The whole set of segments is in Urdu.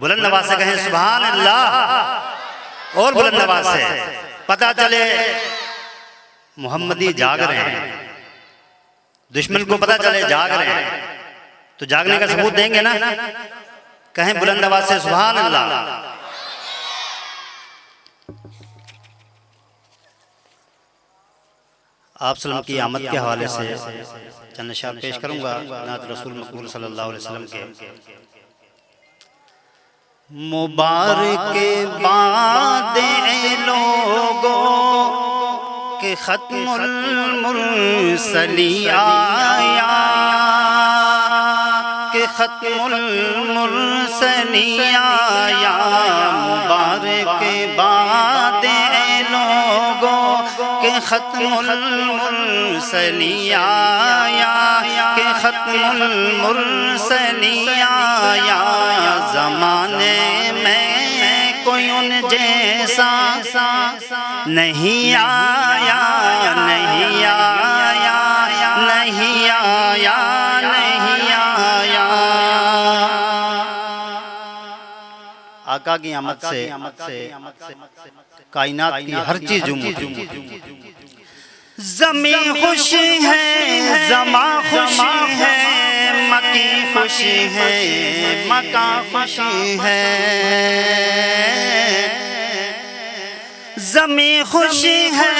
بلند آواز سے کہیں سبحان اللہ، اور بلند آواز سے پتہ چلے محمدی جاگ رہے ہیں، دشمن کو پتہ چلے جاگ رہے ہیں، تو جاگنے کا ثبوت دیں گے نا؟ کہیں بلند آواز سے سبحان اللہ۔ آپ صلی اللہ کی آمد کے حوالے سے چند اشعار پیش کروں گا نعت رسول مقبول صلی اللہ علیہ وسلم کے۔ مبارک باد اے لوگوں کہ ختم المرسلی آیا، کہ ختم المرسلی آیا، مبارک باد اے لوگوں کہ ختم المرسلی آیا، کہ ختم المرسلی آیا، زمانے میں کوئی ان جیسا نہیں آیا، نہیں آیا، نہیں آیا، نہیں آیا۔ آقا کی آمد سے کائنات کی ہر چیز جھوم اٹھی۔ زمین خوشی ہے، زماں خوشی ہے، مکی خوشی ہے، مکان خوشی ہے۔ زمین خوشی ہے،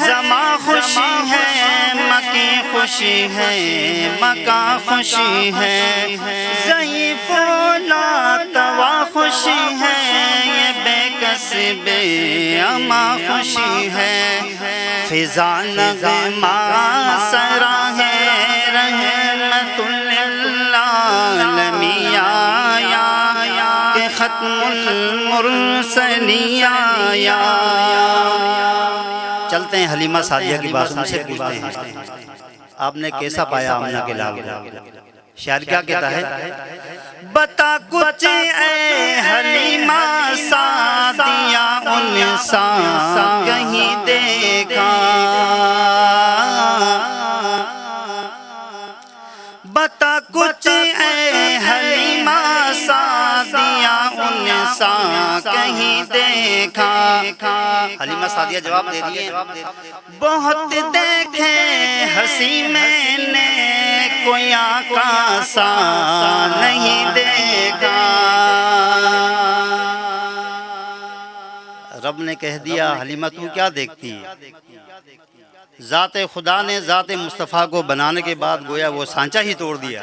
زماں خوشی ہے، مکی خوشی ہے، مکان خوشی ہے۔ ضعیف لا توا خوشی ہے، یہ بے کس بے اما خوشی ہے۔ فضا نغمہ سرا ہے، رحمت للعالمین آیا، کہ ختم المرسلی آیا۔ چلتے ہیں حلیمہ سعدیہ کی بات ان سے پوچھتے ہیں، آپ نے کیسا پایا آمنہ کے لال کو؟ شاعر کیا کہتا ہے؟ بتا کچھ اے حلیمہ سعدیہ ان سا کہیں دیکھا، بتا کچھ اے حلیمہ سعدیہ ان سا کہیں دیکھا۔ حلیمہ سعدیہ جواب دے رہی ہے، بہت دیکھے ہنسی میں نے کوئی آقا سا نہیں دیکھا۔ رب نے کہہ دیا حلیمہ تو کیا دیکھتی ہے؟ ذات خدا نے ذات مصطفیٰ کو بنانے کے بعد گویا وہ سانچہ ہی توڑ دیا۔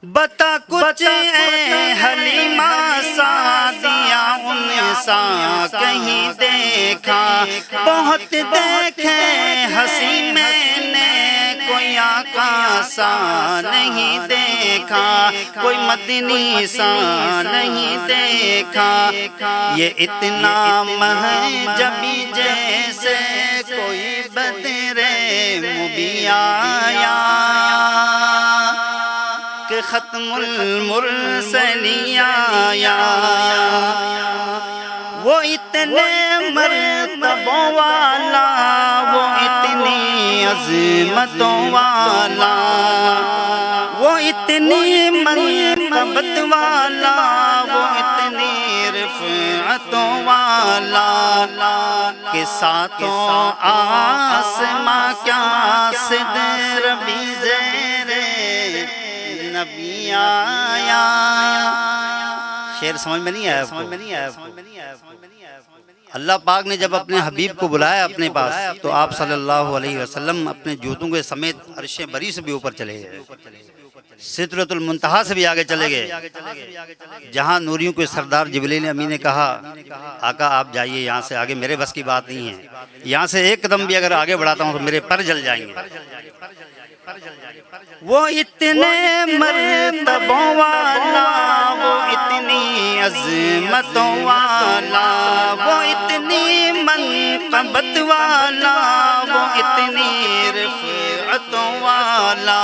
بتا کچھ اے حلیمہ سعدیہ ان سا کہیں دیکھا، بہت دیکھے ہنسی میں نے کوئی آقا سا نہیں دیکھا، کوئی مدنی سا نہیں دیکھا۔ یہ اتنا مہجبی جیسے کوئی بدر مبی آیا، کہ ختم المرسلی آیا۔ وہ اتنے مرتبوں والا، وہ اتنی عظمتوں والا، وہ اتنی منقبت والا، وہ اتنی رفعتوں والا، کہ ساتوں آسماں کیا صدر بھی زیر نبی آیا۔ شعر سمجھ میں نہیں آیا آپ کو؟ اللہ پاک نے جب اپنے حبیب کو بلایا اپنے پاس تو آپ صلی اللہ علیہ وسلم اپنے جوتوں کے سمیت عرش بری سے بھی اوپر چلے گئے، سدرۃ المنتہا سے بھی آگے چلے گئے، جہاں نوریوں کے سردار جبریل امین نے کہا آقا آپ جائیے یہاں سے آگے، میرے بس کی بات نہیں ہے، یہاں سے ایک قدم بھی اگر آگے بڑھاتا ہوں تو میرے پر جل جائیں گے۔ وہ اتنے مرتبوں والا، وہ اتنی عظمتوں والا، وہ اتنی منقبت والا، وہ اتنی رفعتوں والا،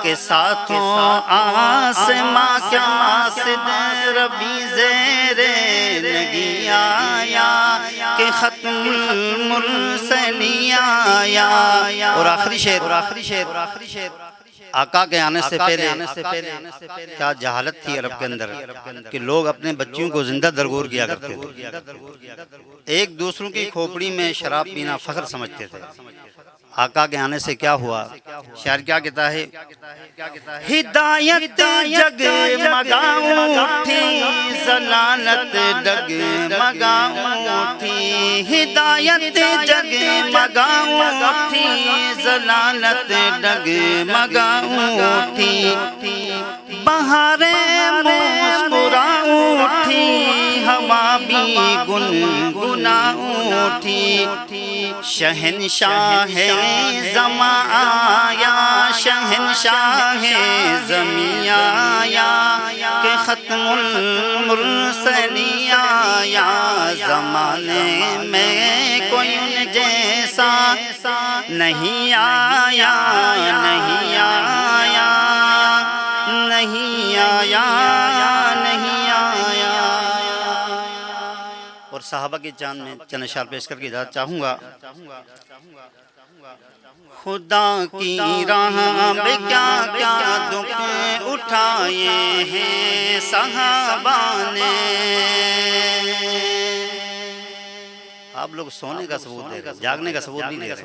کہ ساتھوں آسماں کیا صدر بھی زیر نگی آیا، کہ ختم المرسلی آیا۔ اور آخری شعر آقا کے آنے سے پہلے کیا جہالت تھی عرب کے اندر کہ لوگ اپنے بچیوں کو زندہ درگور کیا کرتے تھے، ایک دوسروں کی کھوپڑی میں شراب پینا فخر سمجھتے تھے۔ آقا کے آنے سے کیا ہوا؟ شاعر کیا کہتا ہے؟ ہدایت جگ مگاؤں اٹھی ضلالت ڈگ مگاؤں اٹھی، ہدایت جگ مگاؤں اٹھی ضلالت ڈگ مگاؤں اٹھی، بہاریں مسکراؤں اٹھی ہوا بھی گنگناؤں اٹھی، شہنشاہ زماں آیا شہنشاہ زمیں آیا کہ ختم المرسلین آیا، زمانے میں کوئی ان جیسا نہیں آیا، نہیں آیا، نہیں آیا، نہیں آیا۔ اور صحابہ کی چاند میں چند اشعار پیش کر کے اجازت چاہوں گا۔ خدا کی راہ میں کیا کیا دکھ اٹھائے ہیں صحابہ نے، آپ لوگ سونے کا ثبوت دے رہے ہیں، جاگنے کا ثبوت نہیں دے رہے۔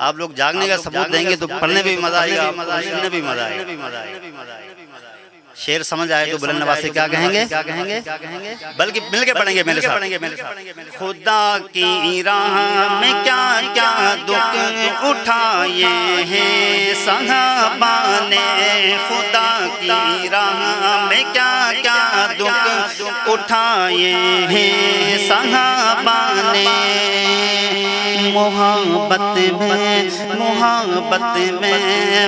آپ لوگ جاگنے کا ثبوت دیں گے تو پڑھنے میں بھی مزہ آئے گا، سننے بھی مزہ آئے گا۔ شعر سمجھ آئے تو بلند آواز سے کیا کہیں گے؟ بلکہ مل کے پڑھیں گے میرے ساتھ۔ خدا کی راہ میں کیا کیا دکھ اٹھائے ہیں صحابہ نے، خدا کی راہ میں کیا کیا دکھ اٹھائے ہیں صحابہ نے، محبت میں محبت میں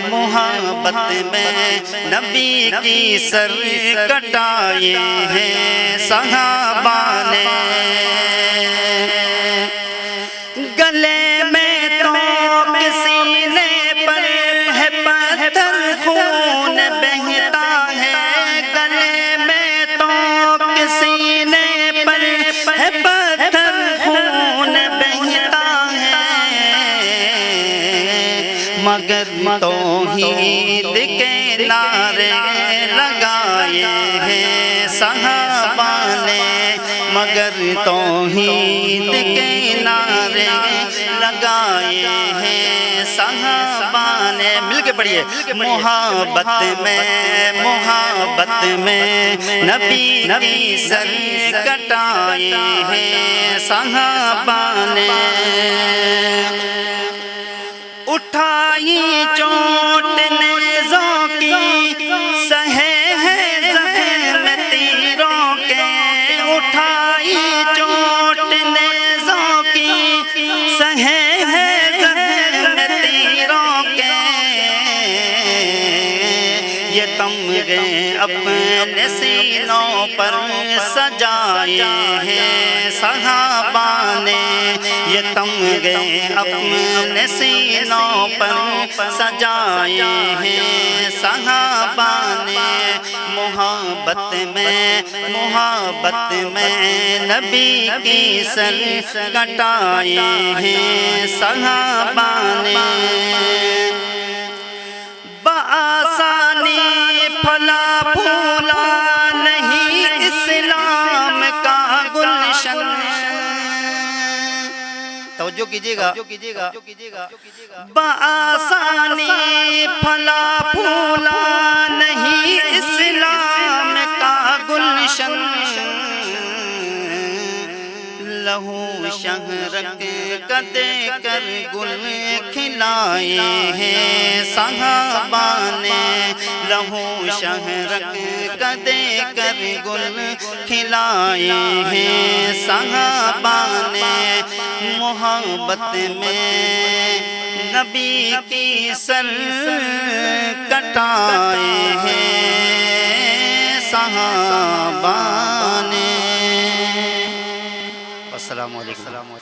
محبت میں نبی کی سر کٹائے ہیں صحابہ نے، گلے میں تو کسی نے پر ہے پتھر خون بہتا ہے، گلے میں تو کسی نے پر ہے پتھر خون بہتا ہے، مگر توحید کے نعرے لگائے ہیں صحابہ نے، مگر توحید کے نعرے لگائے ہیں صحابہ نے۔ مل کے پڑھیے۔ محبت میں محبت میں نبی کی سر کٹائے ہیں صحابہ نے، اٹھائی چوٹ نیزوں کی سہے ہیں زخم تیروں کے، اٹھائی چوٹ نیزوں کی سہے ہیں زخم تیروں کے، یہ تمغے اپنے سینوں پر سجائے ہیں صحابہ نے، یہ تمغے اپنے سینوں پر سجائے ہیں صحابہ نے، محبت میں محبت میں نبی کی سر کٹائے ہیں صحابہ نے، بآسانی پھلا پھولا نہیں اسلام کا گلشن، توجہ کیجیے گا، بآسانی پھلا پھولا نہیں اسلام کا گلشن، لہو شہرک کا دے کر گل کھلائے ہیں صحابہ نے، لہو شہرک کا دے کر گل کھلائے ہیں صحابہ نے، محبت میں نبی کی سر کٹائے ہیں صحابہ نے۔ السلام علیکم۔